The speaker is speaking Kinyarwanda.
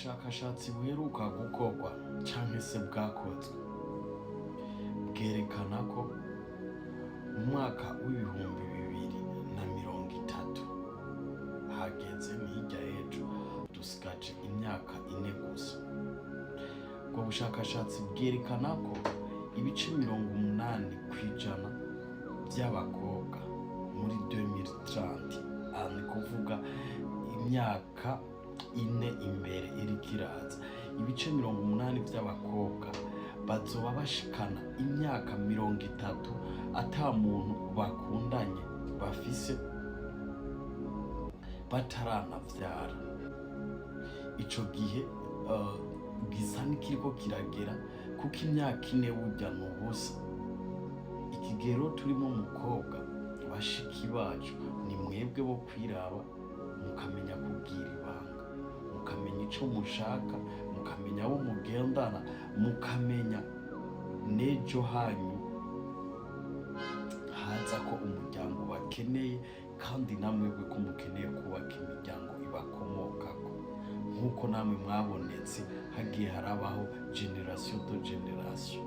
ubushakashatsi buheruka gukorwa canke se bwakozwe bwerekana ko mu mwaka w'ibihumbi 2030 hageze hirya y'ejo dusigaje imyaka 4 gusa. Ubwo bushakashatsi bwerekana ko ibice 80% by'abakobwa muri 2030 ni kuvuga imyaka 4 imbere iriko iraza, ibice 80 by'abakobwa bazoba bashikana imyaka 30 ata muntu bakundanye bafise bataranavyara. Ico gihe gisa n'ikiriko kiragera kuko imyaka 4 burya n'ubusa. Ikigero turimo umukobwa bashiki bacu ni mwebwe bo kwiraba mukamenya kubwira ibanga, mukamenya ico mushaka, mukamenya abo mugendana, mukamenya nejo hanyu haza ko umuryango bakeneye kandi namwebwe ko mukeneye kubaka imiryango ibakomokako nk'uko namwe mwabonetse hagiye harabaho generation to generation.